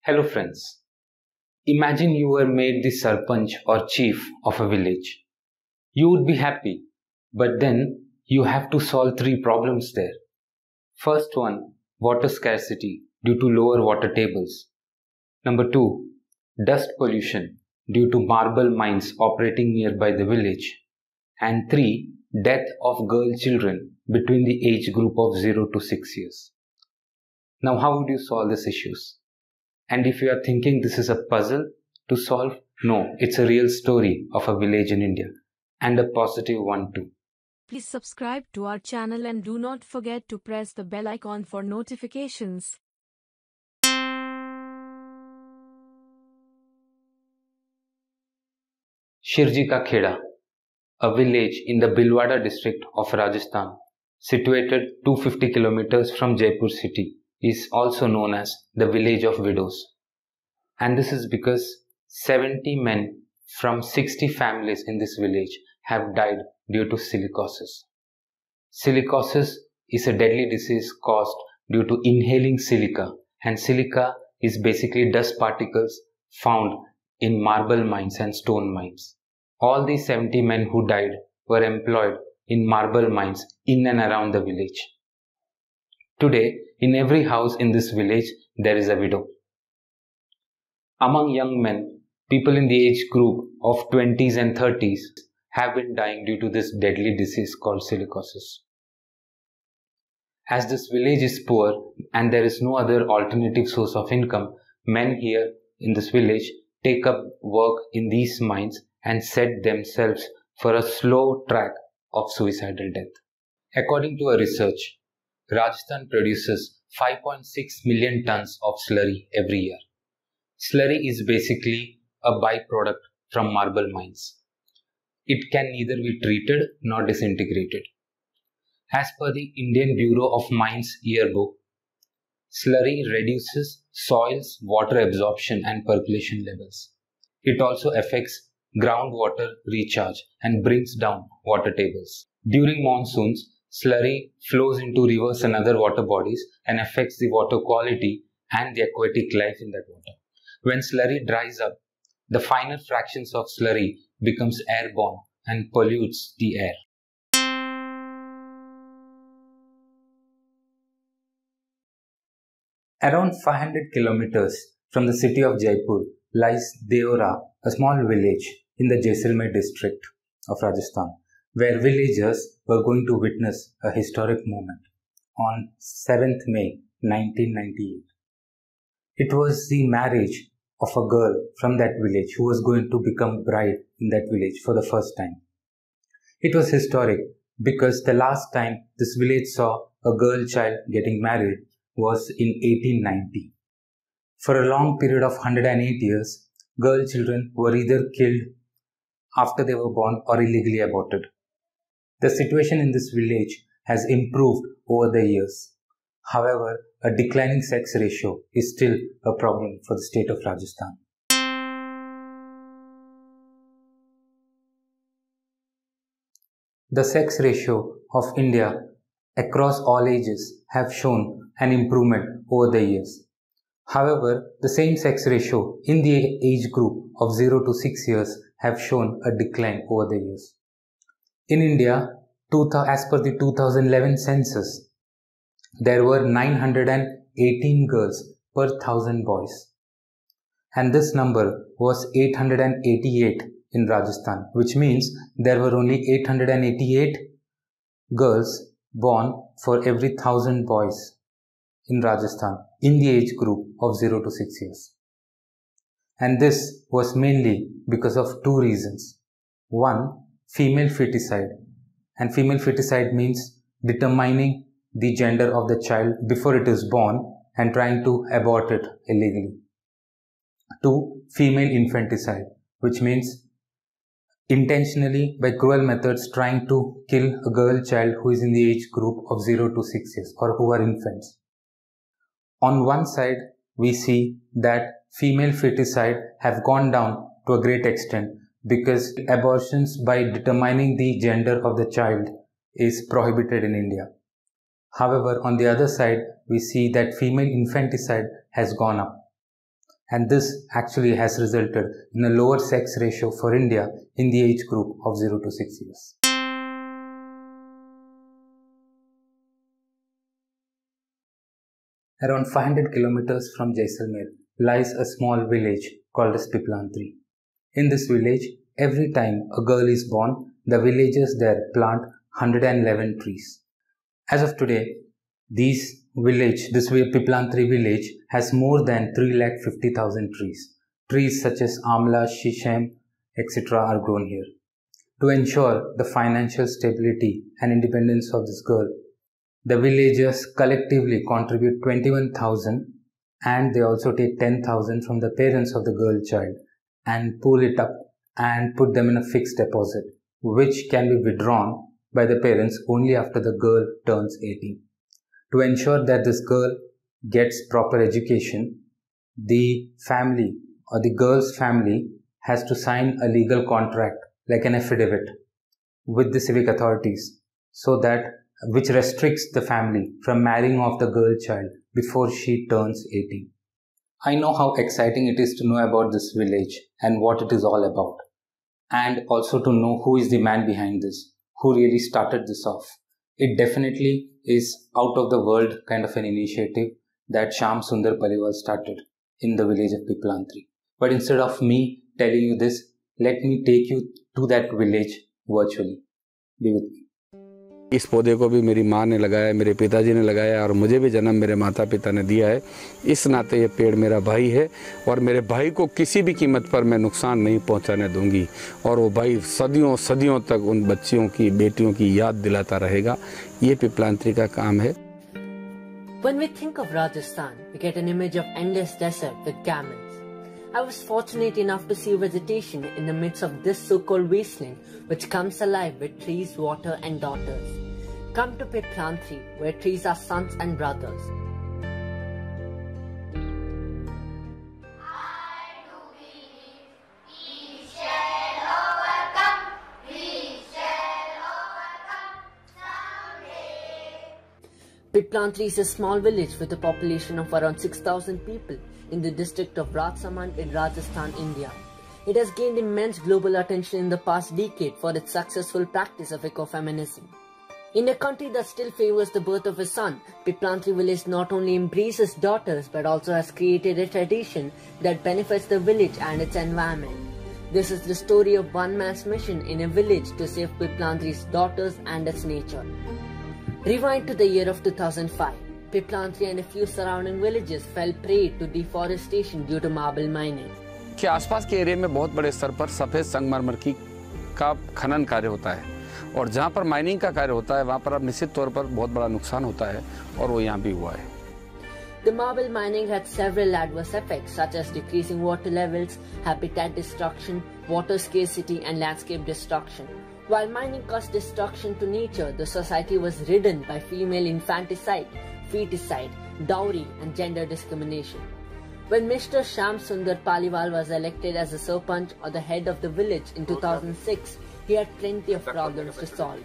Hello friends. Imagine you were made the sarpanch or chief of a village. You would be happy, but then you have to solve three problems there. First one, water scarcity due to lower water tables. Number two, dust pollution due to marble mines operating nearby the village. And three, death of girl children between the age group of 0 to 6 years. Now how would you solve these issues? And if you are thinking this is a puzzle to solve, no, it's a real story of a village in India, and a positive one too. Please subscribe to our channel and do not forget to press the bell icon for notifications. Shirji Ka Kheda, a village in the Bhilwara district of Rajasthan, situated 250 kilometers from Jaipur city, is also known as the village of widows. And this is because 70 men from 60 families in this village have died due to silicosis. Silicosis is a deadly disease caused due to inhaling silica, and silica is basically dust particles found in marble mines and stone mines. All these 70 men who died were employed in marble mines in and around the village. Today, in every house in this village, there is a widow. Among young men, people in the age group of 20s and 30s have been dying due to this deadly disease called silicosis. As this village is poor and there is no other alternative source of income, men here in this village take up work in these mines and set themselves for a slow track of suicidal death. According to a research, Rajasthan produces 5.6 million tons of slurry every year. Slurry is basically a byproduct from marble mines. It can neither be treated nor disintegrated. As per the Indian Bureau of Mines yearbook, slurry reduces soil's water absorption and percolation levels. It also affects groundwater recharge and brings down water tables. During monsoons, slurry flows into rivers and other water bodies and affects the water quality and the aquatic life in that water. When slurry dries up, the finer fractions of slurry becomes airborne and pollutes the air. Around 500 kilometers from the city of Jaipur lies Deora, a small village in the Jaisalmer district of Rajasthan, where villagers were going to witness a historic moment on 7th May 1998. It was the marriage of a girl from that village who was going to become bride in that village for the first time. It was historic because the last time this village saw a girl child getting married was in 1890. For a long period of 108 years, girl children were either killed after they were born or illegally aborted. The situation in this village has improved over the years. However, a declining sex ratio is still a problem for the state of Rajasthan. The sex ratio of India across all ages have shown an improvement over the years. However, the same sex ratio in the age group of 0 to 6 years have shown a decline over the years. In India, as per the 2011 census, there were 918 girls per 1000 boys. And this number was 888 in Rajasthan, which means there were only 888 girls born for every 1000 boys in Rajasthan in the age group of 0 to 6 years. And this was mainly because of two reasons. One, female feticide. And female feticide means determining the gender of the child before it is born and trying to abort it illegally. Two, female infanticide, which means intentionally by cruel methods trying to kill a girl child who is in the age group of 0 to 6 years or who are infants. On one side, we see that female feticide have gone down to a great extent because abortions by determining the gender of the child is prohibited in India. However, on the other side, we see that female infanticide has gone up. and this actually has resulted in a lower sex ratio for India in the age group of 0 to 6 years. Around 500 kilometers from Jaisalmer lies a small village called as Piplantri. In this village, every time a girl is born, the villagers there plant 111 trees. As of today, this Piplantri village has more than 350,000 trees. Trees such as Amla, Shisham, etc. are grown here. To ensure the financial stability and independence of this girl, the villagers collectively contribute 21,000 and they also take 10,000 from the parents of the girl child and pull it up and put them in a fixed deposit, which can be withdrawn by the parents only after the girl turns 18. To ensure that this girl gets proper education, the family or the girl's family has to sign a legal contract like an affidavit with the civic authorities, so that which restricts the family from marrying off the girl child before she turns 18. I know how exciting it is to know about this village and what it is all about, and also to know who is the man behind this, who really started this off. It definitely is out of the world kind of an initiative that Shyam Sundar Paliwal started in the village of Piplantri. But instead of me telling you this, let me take you to that village virtually. Be with me. इस पौधे को भी मेरी माँ ने लगाया, मेरे पिताजी ने लगाया और मुझे भी जन्म मेरे माता पिता ने दिया है। इस नाते ये पेड़ मेरा भाई है और मेरे भाई को किसी भी कीमत पर मैं नुकसान नहीं पहुंचाने दूंगी और वो भाई सदियों सदियों तक उन बच्चियों की, बेटियों की याद दिलाता रहेगा। ये पिपलांत्री का काम है। When we think of Rajasthan, we get an image of endless desert with camels. I was fortunate enough to see vegetation in the midst of this so-called wasteland, which comes alive with trees, water and daughters. Come to Piplantri, where trees are sons and brothers. Piplantri is a small village with a population of around 6,000 people in the district of Rajsamand in Rajasthan, India. It has gained immense global attention in the past decade for its successful practice of ecofeminism. In a country that still favors the birth of a son, Piplantri village not only embraces daughters but also has created a tradition that benefits the village and its environment. This is the story of one man's mission in a village to save Piplantri's daughters and its nature. Rewind to the year of 2005. Piplantri and a few surrounding villages fell prey to deforestation due to marble mining. के आसपास के area में बहुत बड़े स्तर पर सफ़ेद संगमरमर की का खनन कार्य होता है और जहाँ पर माइनिंग का कार्य होता है वहाँ पर अब निश्चित तौर पर बहुत बड़ा नुकसान होता है और वो यहाँ भी हुआ है। The marble mining had several adverse effects such as decreasing water levels, habitat destruction, water scarcity and landscape destruction. While mining caused destruction to nature, the society was ridden by female infanticide, feticide, dowry and gender discrimination. When Mr. Shyam Sundar Paliwal was elected as a Sarpanch or the head of the village in 2006, he had plenty of problems to solve.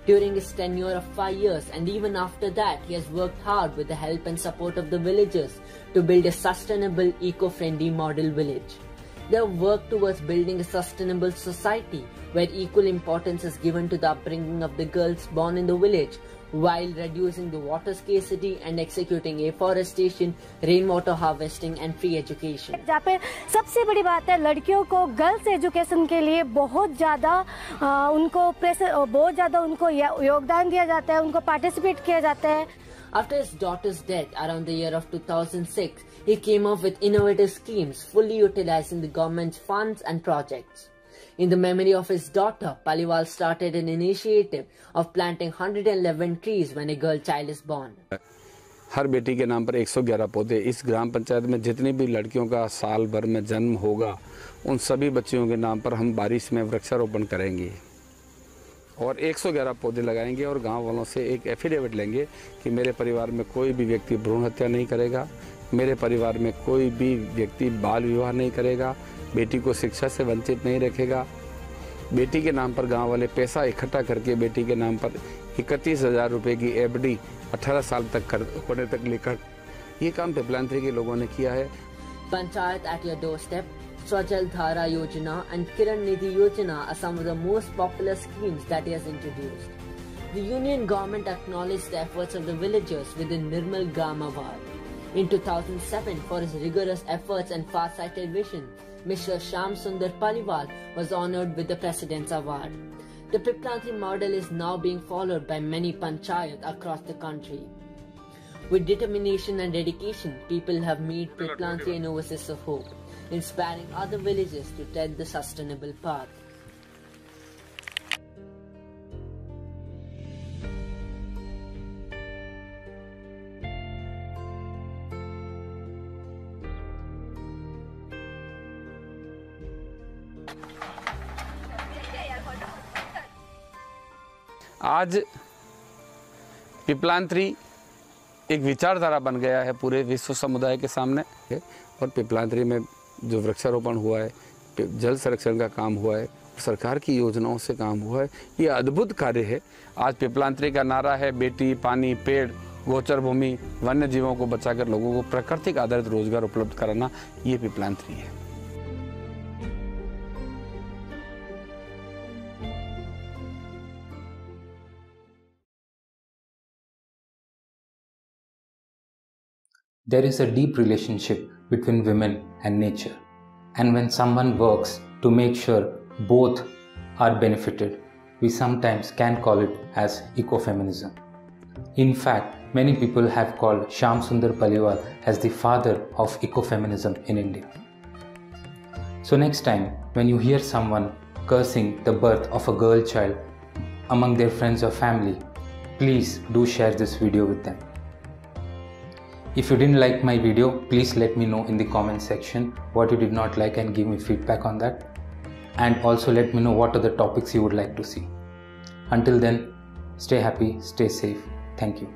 During his tenure of 5 years and even after that, he has worked hard with the help and support of the villagers to build a sustainable, eco-friendly model village. They have worked towards building a sustainable society where equal importance is given to the upbringing of the girls born in the village, while reducing the water scarcity and executing afforestation, rainwater harvesting and free education. जहाँ पे सबसे बड़ी बात है लड़कियों को girls education के लिए बहुत ज़्यादा उनको योगदान दिया जाता है, उनको पार्टिसिपेट किया जाता है। After his daughter's death around the year of 2006, he came up with innovative schemes fully utilizing the government's funds and projects. In the memory of his daughter, Paliwal started an initiative of planting 111 trees when a girl child is born. हर बेटी के नाम पर 111 पौधे इस ग्राम पंचायत में जितनी भी लड़कियों का साल भर में जन्म होगा उन सभी बच्चियों के नाम पर हम बारिश में वृक्षारोपण करेंगे और 111 पौधे लगाएंगे और गांव वालों से एक एफिडेविट लेंगे कि मेरे परिवार में कोई भी व्यक्ति भ्रूण हत्या नहीं करेगा, मेरे परिवार में कोई भी व्यक्ति बाल विवाह नहीं करेगा, बेटी को शिक्षा से वंचित नहीं रखेगा। बेटी के नाम पर गांव वाले पैसा इकट्ठा करके बेटी के नाम पर 31,000 रुपये की एफडी 18 साल तक होने तक लेकर ये काम पिपलांत्री के लोगों ने किया है। Panchayat at your doorstep, Swajal Dhara Yojana and Kiran Nidhi Yojana are some of the most popular schemes that he has introduced. The union government acknowledged the efforts of the villagers within Nirmal Gram Award. In 2007, for his rigorous efforts and far-sighted vision, Mr. Shyam Sundar Paliwal was honoured with the President's Award. The Piplantri model is now being followed by many panchayat across the country. With determination and dedication, people have made Piplantri an oasis of hope, inspiring other villages to tread the sustainable path. आज पिपलांत्री एक विचारधारा बन गया है पूरे विश्व समुदाय के सामने और पिपलांत्री में जो वृक्षारोपण हुआ है, जल संरक्षण का काम हुआ है, सरकार की योजनाओं से काम हुआ है, ये अद्भुत कार्य है। आज पिपलांत्री का नारा है बेटी, पानी, पेड़, गोचर भूमि, वन्य जीवों को बचाकर लोगों को प्राकृतिक आधारित रोजगार उपलब्ध कराना, ये पिपलांत्री है। There is a deep relationship between women and nature, and when someone works to make sure both are benefited, we sometimes can call it as ecofeminism. In fact, many people have called Shyam Sundar Paliwal as the father of ecofeminism in India. So next time when you hear someone cursing the birth of a girl child among their friends or family, please do share this video with them. If you didn't like my video, please let me know in the comment section what you did not like and give me feedback on that. And also let me know what are the topics you would like to see. Until then, stay happy, stay safe. Thank you.